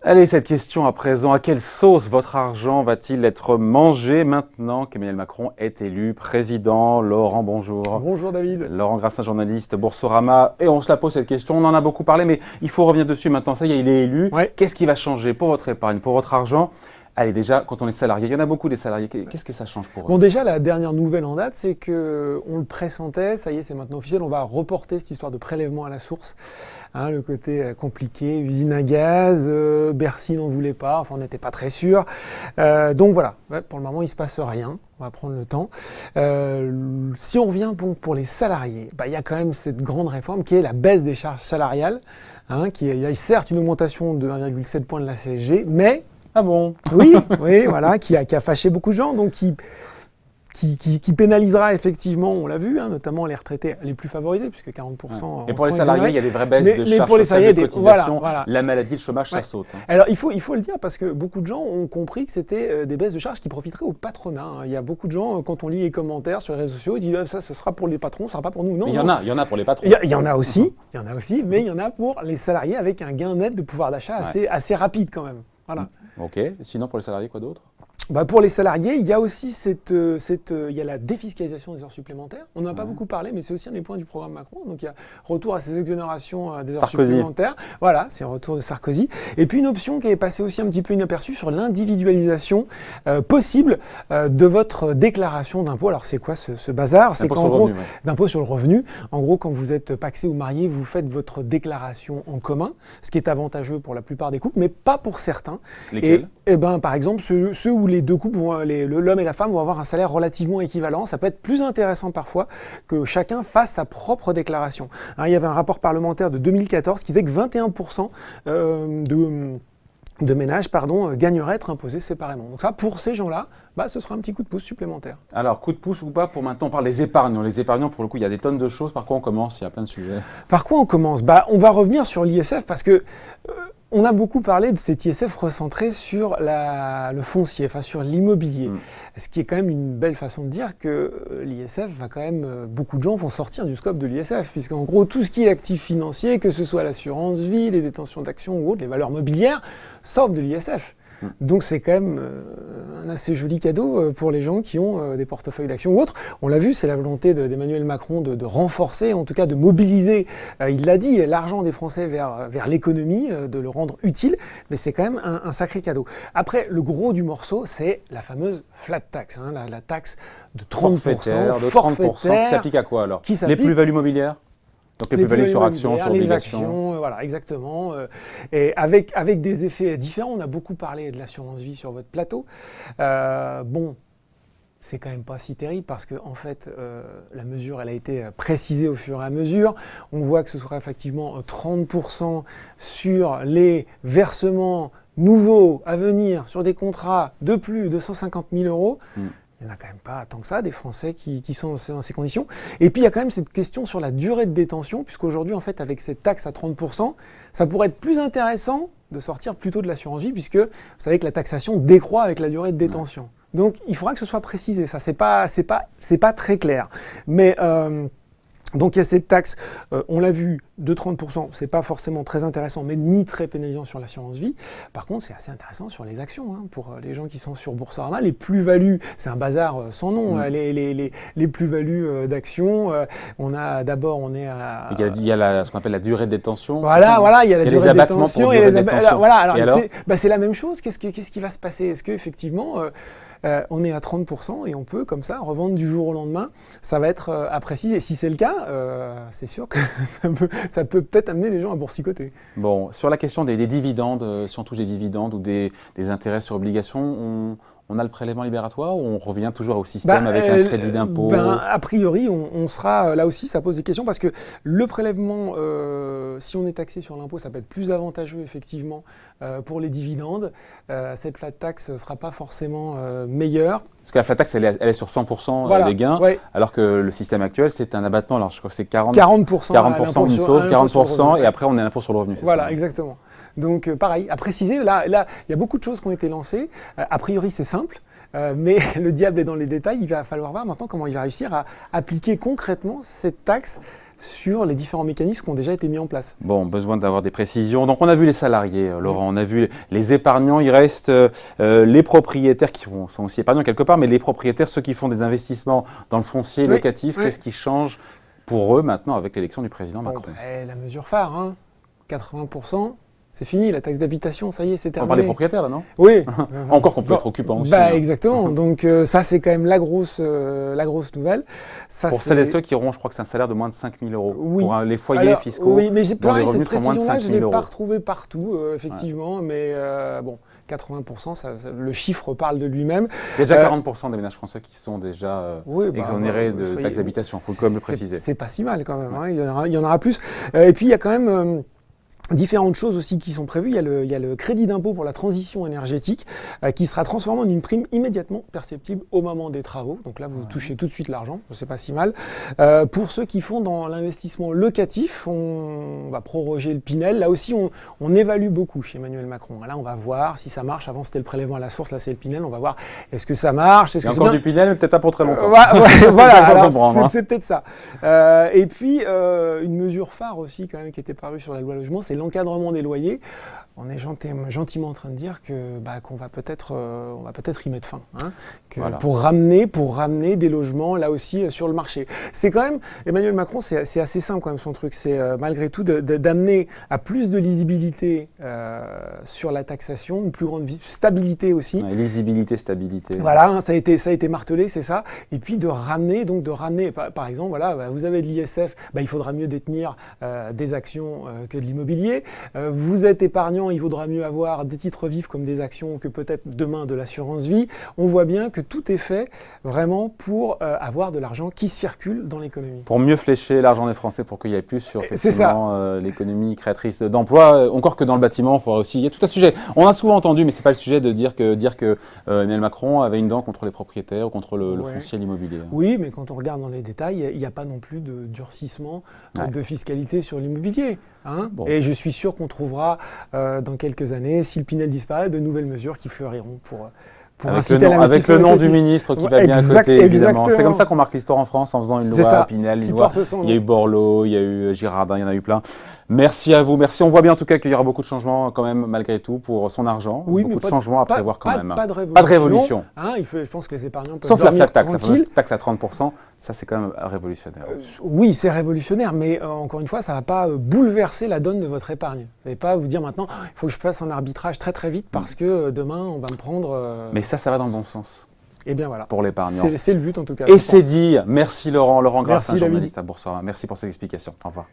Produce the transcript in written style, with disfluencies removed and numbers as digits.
Allez, cette question à présent, à quelle sauce votre argent va-t-il être mangé maintenant qu'Emmanuel Macron est élu président? Laurent, bonjour. Bonjour David. Laurent Grassin, journaliste, Boursorama. Et on se la pose cette question, on en a beaucoup parlé, mais il faut revenir dessus maintenant. Ça y est, il est élu. Ouais. Qu'est-ce qui va changer pour votre épargne, pour votre argent? Allez, déjà, quand on est salarié, il y en a beaucoup des salariés, qu'est-ce que ça change pour eux? Bon, déjà, la dernière nouvelle en date, c'est qu'on le pressentait, ça y est, c'est maintenant officiel, on va reporter cette histoire de prélèvement à la source. Hein, le côté compliqué, usine à gaz, Bercy n'en voulait pas, enfin on n'était pas très sûr. Donc voilà, ouais, pour le moment il ne se passe rien, on va prendre le temps. Si on revient pour les salariés, il y a quand même cette grande réforme qui est la baisse des charges salariales, hein, il y a certes une augmentation de 1,7 point de la CSG, mais... Ah bon? Oui, oui, voilà, qui a fâché beaucoup de gens, donc qui pénalisera effectivement, on l'a vu, hein, notamment les retraités les plus favorisés, puisque 40%. Et pour les salariés, il y a des vraies baisses de charges pour les salariés, de cotisation, voilà. la maladie, le chômage, Ouais. ça saute. Hein. Alors il faut le dire parce que beaucoup de gens ont compris que c'était des baisses de charges qui profiteraient au patronat. Hein. Il y a beaucoup de gens, quand on lit les commentaires sur les réseaux sociaux, ils disent ça, ce sera pour les patrons, ce sera pas pour nous. Non, il y en a pour les patrons. Il y en a aussi, mais il y en a pour les salariés avec un gain net de pouvoir d'achat assez rapide quand même. Voilà. Ok, sinon pour les salariés, quoi d'autre? Pour les salariés, il y a aussi il y a la défiscalisation des heures supplémentaires. On n'en a pas beaucoup parlé, mais c'est aussi un des points du programme Macron. Donc il y a retour à ces exonérations des heures supplémentaires. Voilà, c'est un retour de Sarkozy. Et puis une option qui est passée aussi un petit peu inaperçue sur l'individualisation possible de votre déclaration d'impôt. Alors c'est quoi ce bazar? C'est qu'en gros, d'impôt sur le revenu. En gros, quand vous êtes pacsé ou marié, vous faites votre déclaration en commun, ce qui est avantageux pour la plupart des couples, mais pas pour certains. Lesquels? Et par exemple, ceux où les deux couples, l'homme et la femme vont avoir un salaire relativement équivalent. Ça peut être plus intéressant parfois que chacun fasse sa propre déclaration. Hein, il y avait un rapport parlementaire de 2014 qui disait que 21% de ménages gagneraient à être imposés séparément. Donc ça, pour ces gens-là, ce sera un petit coup de pouce supplémentaire. Alors, coup de pouce ou pas, pour maintenant, on parle des épargnants. Les épargnants, pour le coup, il y a des tonnes de choses. Par quoi on commence? Il y a plein de sujets. Par quoi on commence? On va revenir sur l'ISF parce que on a beaucoup parlé de cet ISF recentré sur le foncier, enfin sur l'immobilier. Ce qui est quand même une belle façon de dire que l'ISF va quand même, beaucoup de gens vont sortir du scope de l'ISF, puisqu'en gros, tout ce qui est actif financier, que ce soit l'assurance vie, les détentions d'actions ou autres, les valeurs mobilières, sortent de l'ISF. Donc c'est quand même un assez joli cadeau pour les gens qui ont des portefeuilles d'actions ou autres. On l'a vu, c'est la volonté d'Emmanuel Macron de renforcer, en tout cas de mobiliser, il l'a dit, l'argent des Français vers l'économie, de le rendre utile, mais c'est quand même un sacré cadeau. Après, le gros du morceau, c'est la fameuse flat tax, hein, la taxe de 30%, forfaitaire, qui s'applique à quoi alors? Les plus-values mobilières? Donc les plus-values sur actions, sur obligations. Voilà, exactement. Et avec des effets différents. On a beaucoup parlé de l'assurance vie sur votre plateau. C'est quand même pas si terrible parce que en fait, la mesure, elle a été précisée au fur et à mesure. On voit que ce sera effectivement 30% sur les versements nouveaux à venir sur des contrats de plus de 150 000 euros. Il n'y en a quand même pas tant que ça, des Français qui sont dans ces conditions. Et puis, il y a quand même cette question sur la durée de détention, puisqu'aujourd'hui, en fait, avec cette taxe à 30%, ça pourrait être plus intéressant de sortir plutôt de l'assurance vie, puisque vous savez que la taxation décroît avec la durée de détention. Donc, il faudra que ce soit précisé. Ça, c'est pas très clair. Mais... donc il y a cette taxe, on l'a vu, de 30%, c'est pas forcément très intéressant, mais ni très pénalisant sur l'assurance vie. Par contre, c'est assez intéressant sur les actions, hein, pour les gens qui sont sur Boursorama. Les plus-values, c'est un bazar sans nom, les plus-values d'actions. On est à... Il y a ce qu'on appelle la durée de détention. Voilà, il y a la durée de détention. Voilà, alors c'est la même chose. Qu'est-ce qui va se passer? Est-ce qu'effectivement... on est à 30% et on peut, comme ça, revendre du jour au lendemain. Ça va être à préciser. Et si c'est le cas, c'est sûr que ça peut peut-être amener des gens à boursicoter. Bon, sur la question des dividendes, si on touche des dividendes ou des intérêts sur obligations, on a le prélèvement libératoire ou on revient toujours au système avec un crédit d'impôt? A priori, on sera là aussi, ça pose des questions parce que le prélèvement, si on est taxé sur l'impôt, ça peut être plus avantageux effectivement pour les dividendes. Cette flat tax ne sera pas forcément meilleure. Parce que la flat tax, elle est sur 100% des gains, alors que le système actuel, c'est un abattement. Alors je crois que c'est 40% une sauve, 40% et après on a l'impôt sur le revenu. Voilà, exactement. Donc pareil, à préciser, là, il y a beaucoup de choses qui ont été lancées. A priori, c'est simple. mais le diable est dans les détails. Il va falloir voir maintenant comment il va réussir à appliquer concrètement cette taxe sur les différents mécanismes qui ont déjà été mis en place. Bon, besoin d'avoir des précisions. Donc on a vu les salariés, Laurent, on a vu les épargnants, il reste les propriétaires qui sont aussi épargnants quelque part, mais les propriétaires, ceux qui font des investissements dans le foncier locatif, qu'est-ce qui change pour eux maintenant avec l'élection du président Macron? La mesure phare, hein, 80%. C'est fini, la taxe d'habitation, ça y est, c'est terminé. On parle des propriétaires, là, non? Oui. Encore qu'on peut être occupant aussi. Exactement. Donc ça, c'est quand même la grosse nouvelle. Ça, pour celles et ceux qui auront, je crois que c'est un salaire de moins de 5 000 euros. Oui. Pour les foyers fiscaux. Oui, mais pareil, cette précision-là, précision-là, je ne l'ai pas retrouvée partout, effectivement. Mais bon, 80%, le chiffre parle de lui-même. Il y a déjà 40% des ménages français qui sont déjà exonérés de taxes d'habitation, il faut quand même le préciser. C'est pas si mal quand même, hein. Il y en aura plus. Et puis il y a quand même différentes choses aussi qui sont prévues. Il y a le crédit d'impôt pour la transition énergétique qui sera transformé en une prime immédiatement perceptible au moment des travaux. Donc là, vous touchez tout de suite l'argent, c'est pas si mal. Pour ceux qui font dans l'investissement locatif, on va proroger le Pinel. Là aussi, on évalue beaucoup chez Emmanuel Macron. Là, on va voir si ça marche. Avant, c'était le prélèvement à la source, là, c'est le Pinel. On va voir, est-ce que ça marche? Il y a encore du Pinel, mais peut-être pas pour très longtemps. Voilà, c'est peut-être ça. Et puis, une mesure phare aussi, quand même, qui était parue sur la loi logement, c'est l'encadrement des loyers. On est gentiment en train de dire qu'on va peut-être y mettre fin, hein, pour ramener des logements là aussi sur le marché. C'est quand même, Emmanuel Macron, c'est assez simple quand même son truc, c'est malgré tout d'amener à plus de lisibilité sur la taxation, une plus grande stabilité aussi. Ouais, lisibilité, stabilité. Voilà, hein, ça a été martelé, c'est ça. Et puis de ramener, par exemple, voilà, vous avez de l'ISF, il faudra mieux détenir des actions que de l'immobilier. Vous êtes épargnant, il vaudra mieux avoir des titres vifs comme des actions que peut-être demain de l'assurance vie. On voit bien que tout est fait vraiment pour avoir de l'argent qui circule dans l'économie. Pour mieux flécher l'argent des Français pour qu'il y ait plus sur l'économie créatrice d'emplois. Encore que dans le bâtiment, il faudra aussi... Il y a tout un sujet. On a souvent entendu, mais ce n'est pas le sujet de dire que Emmanuel Macron avait une dent contre les propriétaires ou contre le foncier, l'immobilier. Oui, mais quand on regarde dans les détails, il n'y a pas non plus de durcissement de fiscalité sur l'immobilier. Hein, et je suis sûr qu'on trouvera dans quelques années, si le Pinel disparaît, de nouvelles mesures qui fleuriront pour inciter à l'investissement. Avec le nom du ministre qui va bien à côté, évidemment. C'est comme ça qu'on marque l'histoire en France en faisant une loi Pinel. Il y a eu Borloo, il y a eu Girardin, il y en a eu plein. Merci à vous, merci. On voit bien en tout cas qu'il y aura beaucoup de changements quand même malgré tout pour son argent. Oui, beaucoup de changements à prévoir quand même. Pas de révolution. Hein, je pense que les épargnants peuvent dormir tranquilles. Sauf la taxe à 30%, ça c'est quand même révolutionnaire. Oui, c'est révolutionnaire, mais encore une fois, ça ne va pas bouleverser la donne de votre épargne. Vous n'allez pas vous dire maintenant, il faut que je fasse un arbitrage très très vite parce que demain on va me prendre... Mais ça va dans le bon sens. Et bien voilà. Pour l'épargnant. C'est le but en tout cas. Et c'est dit. Merci Laurent Grassin, journaliste à Boursorama. Merci pour ces explications. Au revoir.